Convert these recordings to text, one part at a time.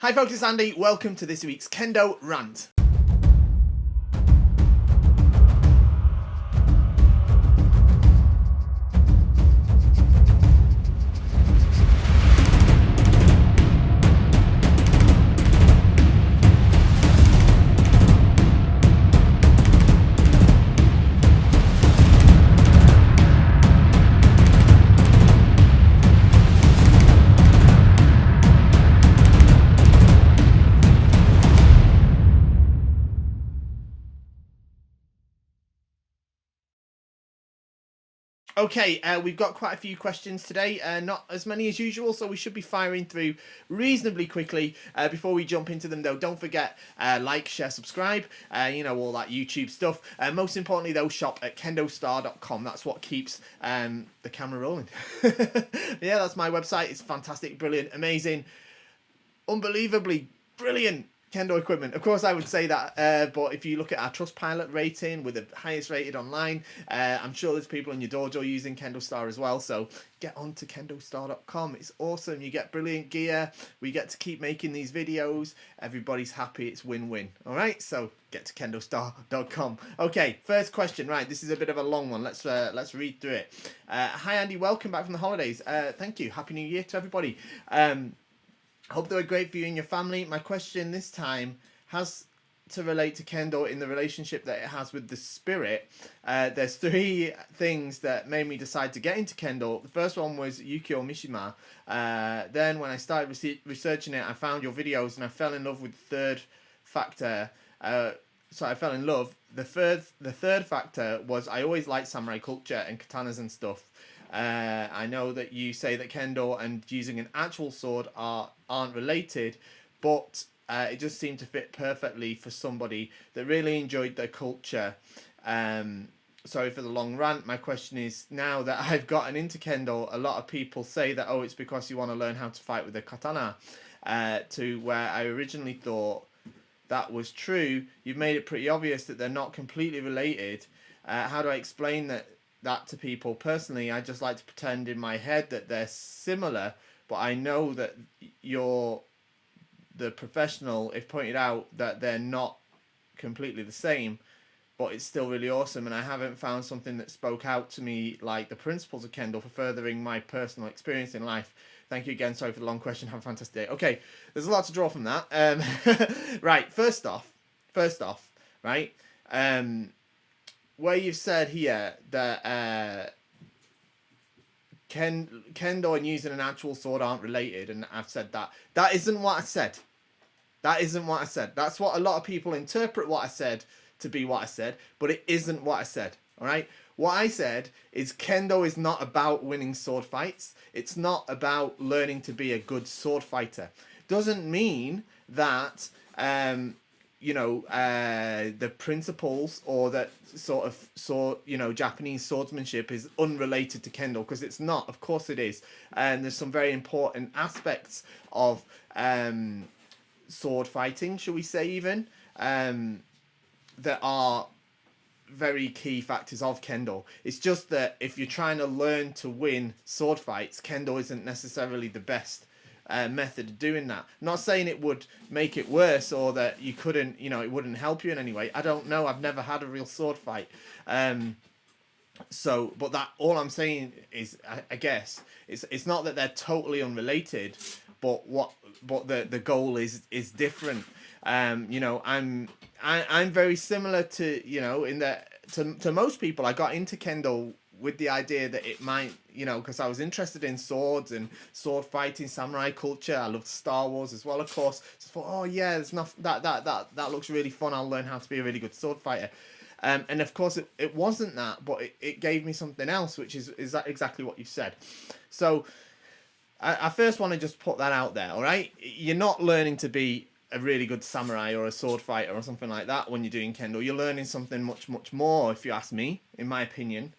Hi folks, it's Andy. Welcome to this week's Kendo Rant. Okay, we've got quite a few questions today, not as many as usual, so we should be firing through reasonably quickly. Before we jump into them though, don't forget, like, share, subscribe, all that YouTube stuff. Most importantly though, shop at kendostar.com. That's what keeps the camera rolling. Yeah, that's my website. It's fantastic, brilliant, amazing, unbelievably brilliant Kendo equipment. Of course, I would say that, but if you look at our Trustpilot rating, we're the highest rated online. I'm sure there's people in your dojo using Kendo Star as well, so get on to kendostar.com. It's awesome. You get brilliant gear. We get to keep making these videos. Everybody's happy. It's win-win. All right, so get to kendostar.com. Okay, first question. Right, this is a bit of a long one. Let's read through it. Hi, Andy. Welcome back from the holidays. Thank you. Happy New Year to everybody. Hope they were great for you and your family. My question this time has to relate to Kendo in the relationship that it has with the spirit. There's three things that made me decide to get into Kendo. The first one was Yukio Mishima. Then when I started researching it, I found your videos and I fell in love with the third factor. So I fell in love. The third factor was I always liked samurai culture and katanas and stuff. I know that you say that Kendo and using an actual sword aren't related, but it just seemed to fit perfectly for somebody that really enjoyed their culture. Sorry for the long rant. My question is, now that I've gotten into Kendo, a lot of people say that, oh, it's because you want to learn how to fight with a katana, to where I originally thought that was true. You've made it pretty obvious that they're not completely related. How do I explain that to people? Personally, I just like to pretend in my head that they're similar, but I know that you're the professional if pointed out that they're not completely the same, but it's still really awesome, and I haven't found something that spoke out to me like the principles of Kendo for furthering my personal experience in life. Thank you again. Sorry for the long question. Have a fantastic day. Okay, there's a lot to draw from that. Right, first off, right, where you've said here that Kendo and using an actual sword aren't related, and I've said that isn't what I said. That isn't what I said. That's what a lot of people interpret what I said to be what I said, but it isn't what I said. All right. What I said is Kendo is not about winning sword fights. It's not about learning to be a good sword fighter. Doesn't mean that the principles or that Japanese swordsmanship is unrelated to Kendo, because it's not. Of course it is. And there's some very important aspects of sword fighting, shall we say, even, that are very key factors of Kendo. It's just that if you're trying to learn to win sword fights, Kendo isn't necessarily the best method of doing that. I'm not saying it would make it worse or that you couldn't, it wouldn't help you in any way. I don't know. I've never had a real sword fight. But that, all I'm saying is, I guess, it's not that they're totally unrelated, but the goal is different. I'm very similar to, in that to most people, I got into Kendo with the idea that it might, because I was interested in swords and sword fighting, samurai culture. I loved Star Wars as well, of course. So I thought, oh yeah, there's enough, that looks really fun. I'll learn how to be a really good sword fighter. And of course it wasn't that, but it gave me something else, which is that exactly what you said. So I first want to just put that out there, all right? You're not learning to be a really good samurai or a sword fighter or something like that when you're doing Kendo. You're learning something much, much more, if you ask me, in my opinion.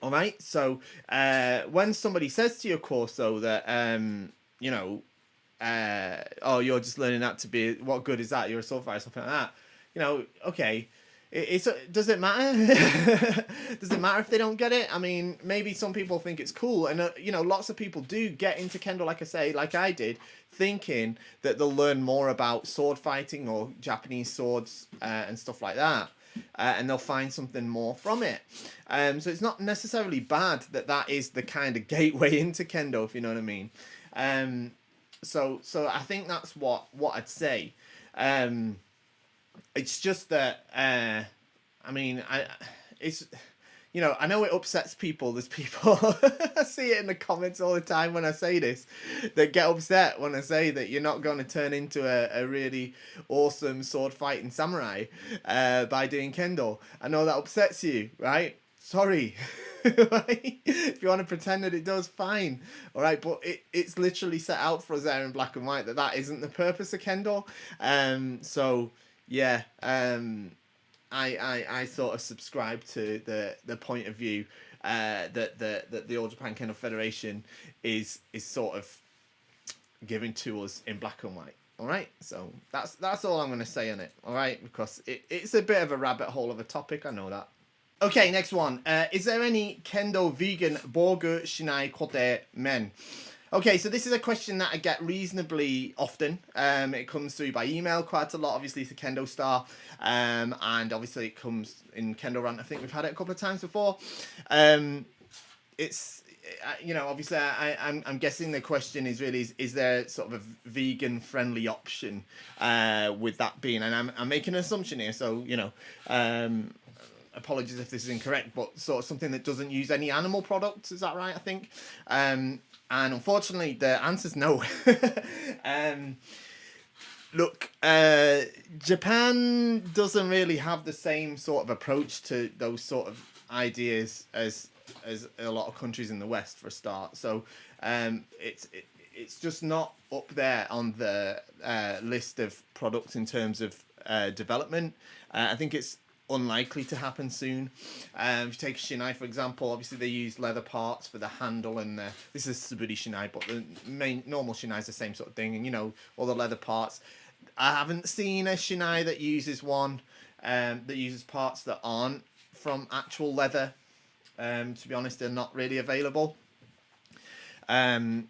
All right, so when somebody says to you, of course, though, that, oh, you're just learning that to be, what good is that? You're a sword fighter, something like that. Okay, Does it matter? Does it matter if they don't get it? I mean, maybe some people think it's cool, and you know, lots of people do get into kendo, like I say, like I did, thinking that they'll learn more about sword fighting or Japanese swords and stuff like that, and they'll find something more from it. So it's not necessarily bad that that is the kind of gateway into kendo, if you know what I mean. So I think that's what I'd say. It's just that I mean, it's, you know, I know it upsets people. There's people I see it in the comments all the time when I say this, that get upset when I say that you're not going to turn into a really awesome sword fighting samurai by doing kendo. I know that upsets you, right? Sorry. Right? If you want to pretend that it does, fine. All right, but it's literally set out for us there in black and white that isn't the purpose of kendo. So yeah, I sort of subscribe to the point of view that the All Japan Kendo Federation is sort of giving to us in black and white. All right, so that's all I'm going to say on it. All right, because it's a bit of a rabbit hole of a topic. I know that. Okay, next one. Is there any kendo vegan bogu shinai kote men? Okay, so this is a question that I get reasonably often. It comes through by email quite a lot, obviously, to Kendo Star. And obviously it comes in Kendo Rant. I think we've had it a couple of times before. It's, you know, obviously I'm guessing the question is really, is there sort of a vegan-friendly option with that being? And I'm making an assumption here, so, you know, apologies if this is incorrect, but sort of something that doesn't use any animal products. Is that right, I think? And unfortunately, the answer's no. Look, Japan doesn't really have the same sort of approach to those sort of ideas as a lot of countries in the West, for a start. So it's just not up there on the list of products in terms of development. I think it's unlikely to happen soon. If you take Shinai, for example, obviously they use leather parts for the handle, and this is Suburi Shinai, but the main normal Shinai is the same sort of thing, and you know, all the leather parts. I haven't seen a Shinai that uses one that uses parts that aren't from actual leather. To be honest, they're not really available. And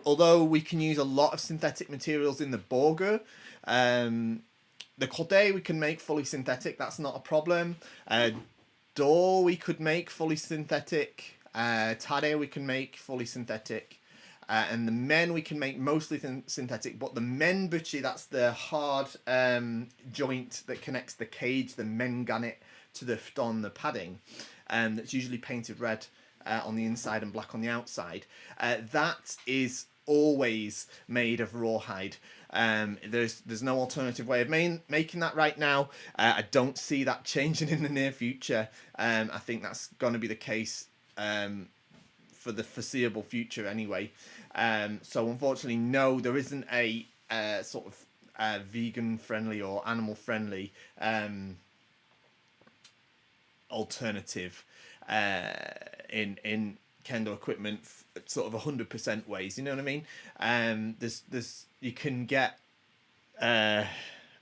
although we can use a lot of synthetic materials in the bogu, the kote we can make fully synthetic. That's not a problem. Do we could make fully synthetic. Tare we can make fully synthetic. And the men we can make mostly synthetic. But the men buchi, that's the hard joint that connects the cage, the men gannet, to the futon, the padding. That's usually painted red on the inside and black on the outside. That is always made of rawhide. There's no alternative way of making that right now. I don't see that changing in the near future. I think that's going to be the case for the foreseeable future anyway. So unfortunately, no, there isn't a sort of vegan friendly or animal friendly alternative in kendo equipment, sort of 100% ways. You know what I mean? There's you can get the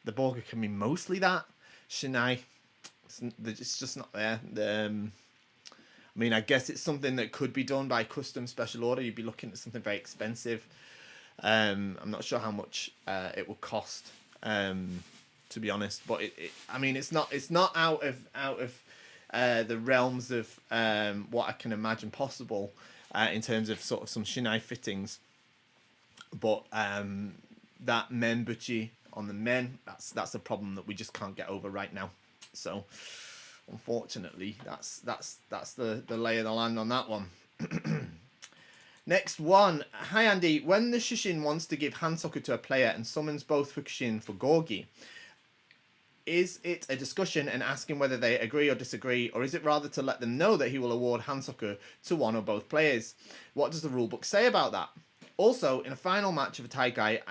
bogu can be mostly that. Shinai, it's just not there. I mean, I guess it's something that could be done by custom special order. You'd be looking at something very expensive. I'm not sure how much it will cost, to be honest. But I mean, it's not out of the realms of what I can imagine possible in terms of sort of some Shinai fittings. But that men buchi on the men, that's a problem that we just can't get over right now. So unfortunately, that's the lay of the land on that one. Next one. Hi Andy, when the Shushin wants to give Hansoku to a player and summons both Fukushin for Gorgi, is it a discussion and asking whether they agree or disagree, or is it rather to let them know that he will award Hansoku to one or both players? What does the rulebook say about that? Also, in a final match of a Taigai,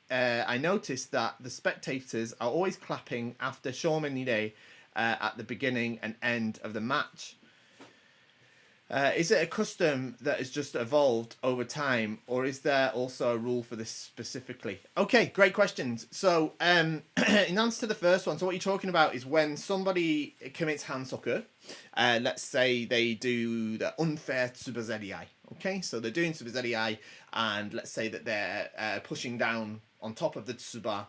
I noticed that the spectators are always clapping after Shomen Nire at the beginning and end of the match. Is it a custom that has just evolved over time, or is there also a rule for this specifically? Okay, great questions. So, in answer to the first one, so what you're talking about is when somebody commits Hansoku, let's say they do the unfair tsubazeriai. Okay, so they're doing tsubazeriai, and let's say that they're pushing down on top of the tsuba,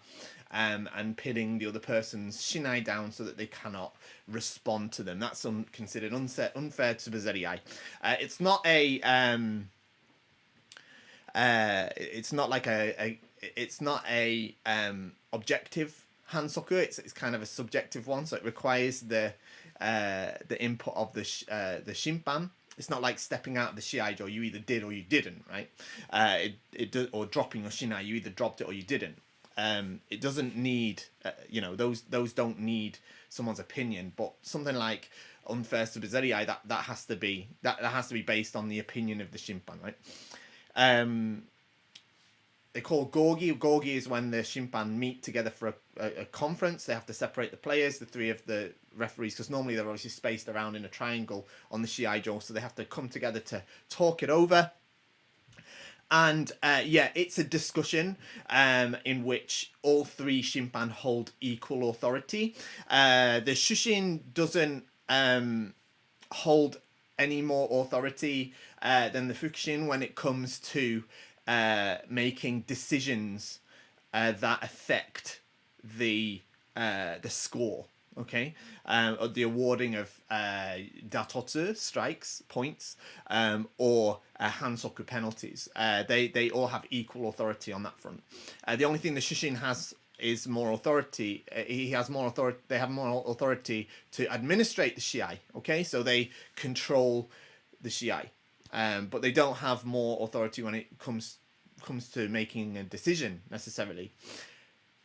and pinning the other person's shinai down so that they cannot respond to them. That's considered unfair tsubazeriai. It's not a it's not like it's not a objective hansoku. It's kind of a subjective one, so it requires the input of the Shinpan. It's not like stepping out of the shiaijo. You either did or you didn't, right? Or dropping your shinai. You either dropped it or you didn't. It doesn't need, those don't need someone's opinion. But something like unfair tsubazeriai, that has to be based on the opinion of the Shinpan, right? They call Gorgi. Gorgi is when the Shinpan meet together for a conference. They have to separate the players, the three of the referees, because normally they're obviously spaced around in a triangle on the shiaijo, so they have to come together to talk it over. And it's a discussion in which all three Shinpan hold equal authority. The Shushin doesn't hold any more authority than the Fukushin when it comes to making decisions that affect the score. Okay, or the awarding of datotsu, strikes, points, or hansoku, penalties. They all have equal authority on that front. The only thing the Shushin has is more authority. He has more authority. They have more authority to administrate the shiai. Okay, so they control the shiai, but they don't have more authority when it comes to making a decision necessarily.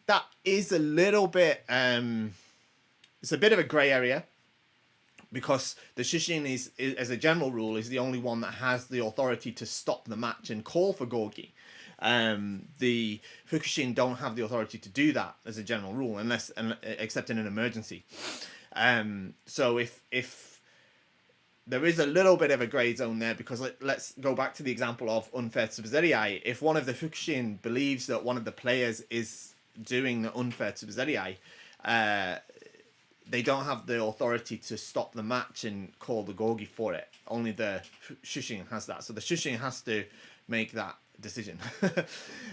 That is a little bit. It's a bit of a grey area, because the Shushin is, as a general rule, is the only one that has the authority to stop the match and call for Gorgi. The Fukushin don't have the authority to do that as a general rule, except in an emergency. So if there is a little bit of a grey zone there, because let's go back to the example of unfair tsubazeriai. If one of the Fukushin believes that one of the players is doing the unfair tsubazeriai, they don't have the authority to stop the match and call the Gorgi for it. Only the Shushin has that. So the Shushin has to make that decision.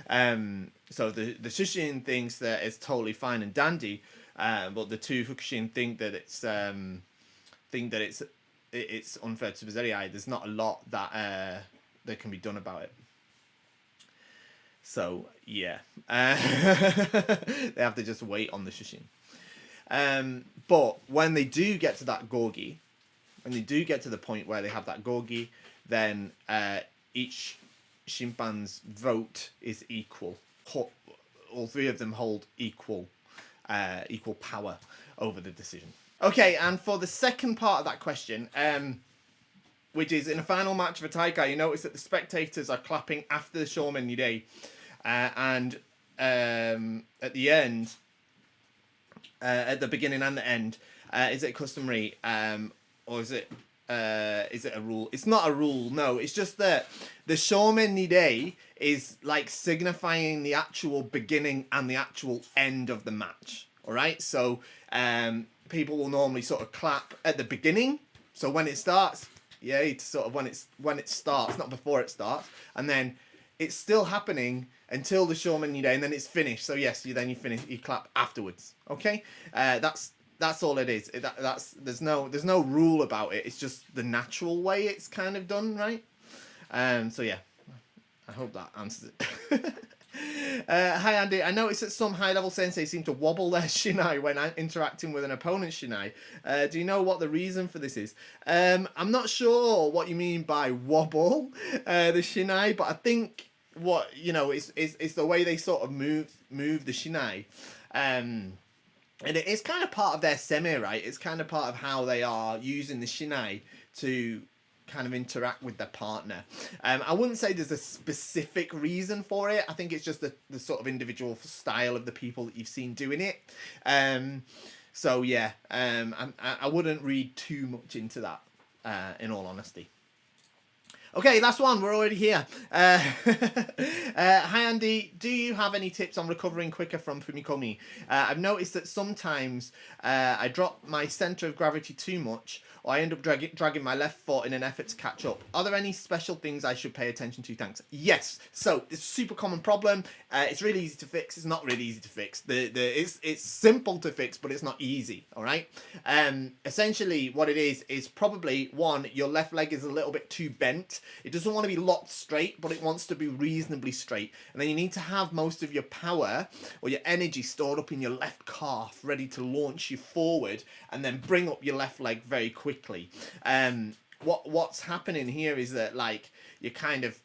So the Shushin thinks that it's totally fine and dandy, but the two Fukushin think that it's unfair to tsubazeriai. There's not a lot that can be done about it. So yeah, they have to just wait on the Shushin. But when they do get to that Gorgi, when they do get to the point where they have that Gorgi, then each Shinpan's vote is equal. All three of them hold equal power over the decision. Okay, and for the second part of that question, which is in a final match of a Taikai, you notice that the spectators are clapping after the Shomen Nidei, and at the end, at the beginning and the end, is it customary, or is it a rule? It's not a rule, no. It's just that the Shomen Nidei is like signifying the actual beginning and the actual end of the match. All right, so people will normally sort of clap at the beginning. So when it starts, it's sort of when it starts, not before it starts, and then it's still happening until the Shomen Nidei, and then it's finished. So yes, you clap afterwards. Okay, that's all it is. There's no rule about it. It's just the natural way it's kind of done, right? So yeah, I hope that answers it. Hi Andy, I noticed that some high-level sensei seem to wobble their shinai when interacting with an opponent's shinai. Do you know what the reason for this is? I'm not sure what you mean by wobble the shinai, but I think what is the way they sort of move the shinai, and it is kind of part of their semi, right? It's kind of part of how they are using the shinai to kind of interact with their partner. I wouldn't say there's a specific reason for it. I think it's just the sort of individual style of the people that you've seen doing it. So yeah, I wouldn't read too much into that, in all honesty. Okay, last one. We're already here. Hi, Andy. Do you have any tips on recovering quicker from fumikomi? I've noticed that sometimes I drop my center of gravity too much, or I end up dragging my left foot in an effort to catch up. Are there any special things I should pay attention to? Thanks. Yes. So it's a super common problem. It's really easy to fix. It's not really easy to fix. It's simple to fix, but it's not easy. All right. Essentially, what it is probably one, your left leg is a little bit too bent. It doesn't want to be locked straight, but it wants to be reasonably straight. And then you need to have most of your power or your energy stored up in your left calf, ready to launch you forward and then bring up your left leg very quickly. What's happening here is that, like, you kind of,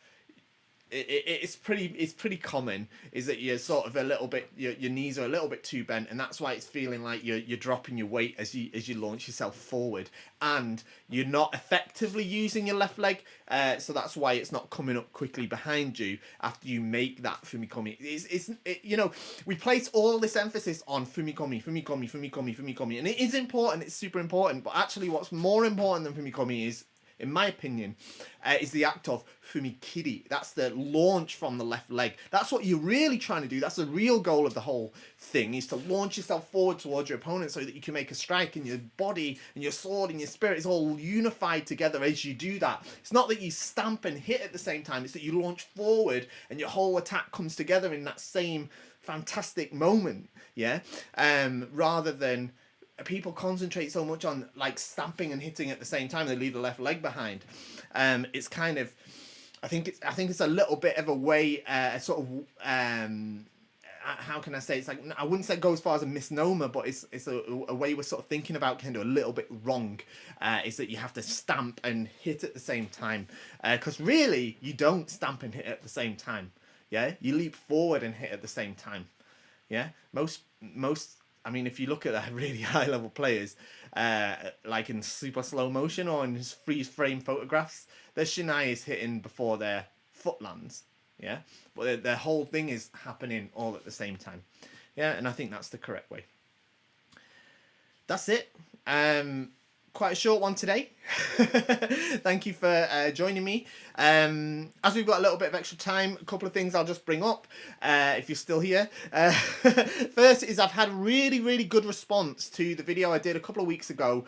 it's pretty common is that you're sort of a little bit, your knees are a little bit too bent, and that's why it's feeling like you're dropping your weight as you launch yourself forward, and you're not effectively using your left leg, so that's why it's not coming up quickly behind you after you make that fumikomi. We place all this emphasis on fumikomi, and it is important, it's super important, but actually what's more important than fumikomi is, in my opinion, is the act of fumikiri. That's the launch from the left leg. That's what you're really trying to do. That's the real goal of the whole thing, is to launch yourself forward towards your opponent so that you can make a strike, and your body and your sword and your spirit is all unified together as you do that. It's not that you stamp and hit at the same time. It's that you launch forward and your whole attack comes together in that same fantastic moment, yeah? Rather than... people concentrate so much on, like, stamping and hitting at the same time, they leave the left leg behind. It's kind of, I think it's a little bit of a way, how can I say? It's like, I wouldn't say it goes as far as a misnomer, but it's a way we're sort of thinking about kendo a little bit wrong. Is that you have to stamp and hit at the same time, because really you don't stamp and hit at the same time. Yeah, you leap forward and hit at the same time. Yeah, most. I mean, if you look at the really high-level players, like in super slow motion or in freeze-frame photographs, their Shinai is hitting before their foot lands, yeah? But their whole thing is happening all at the same time. Yeah, and I think that's the correct way. That's it. Quite a short one today. Thank you for joining me. As we've got a little bit of extra time, a couple of things I'll just bring up if you're still here. First is I've had really, really good response to the video I did a couple of weeks ago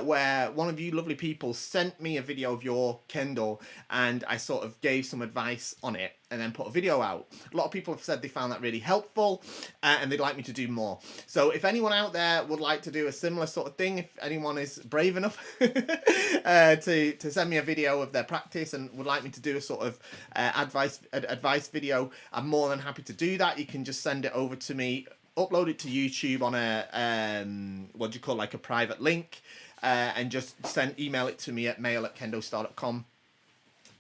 where one of you lovely people sent me a video of your kendo, and I sort of gave some advice on it and then put a video out. A lot of people have said they found that really helpful and they'd like me to do more. So if anyone out there would like to do a similar sort of thing, if anyone is brave enough to send me a video of their practice and would like me to do a sort of advice video, I'm more than happy to do that. You can just send it over to me, upload it to YouTube on a what do you call, like a private link, and just email it to me at mail@kendostar.com,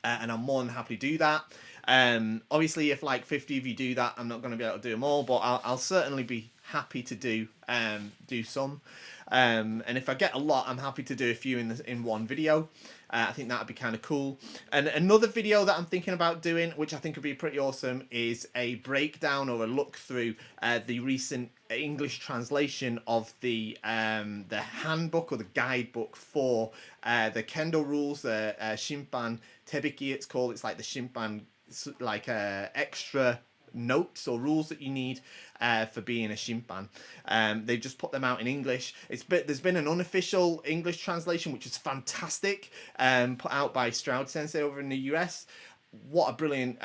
and I'm more than happy to do that. Obviously, if like 50 of you do that, I'm not going to be able to do them all, but I'll certainly be happy to do some. And if I get a lot, I'm happy to do a few in one video. I think that would be kind of cool. And another video that I'm thinking about doing, which I think would be pretty awesome, is a breakdown or a look through the recent English translation of the handbook or the guidebook for the kendo rules, Shinpan Tebiki it's called. It's like the Shinpan, like extra notes or rules that you need for being a Shinpan. They've just put them out in English. There's been an unofficial English translation which is fantastic, put out by Stroud Sensei over in the US. What a brilliant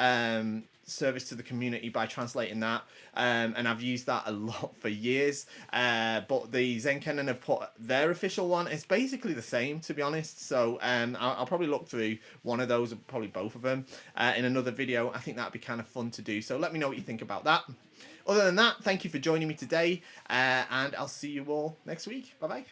service to the community by translating that, and I've used that a lot for years, but the Zenkennen have put their official one. It's basically the same, to be honest, so I'll probably look through one of those, or probably both of them, in another video. I think that'd be kind of fun to do, so let me know what you think about that. Other than that, thank you for joining me today, and I'll see you all next week. Bye bye.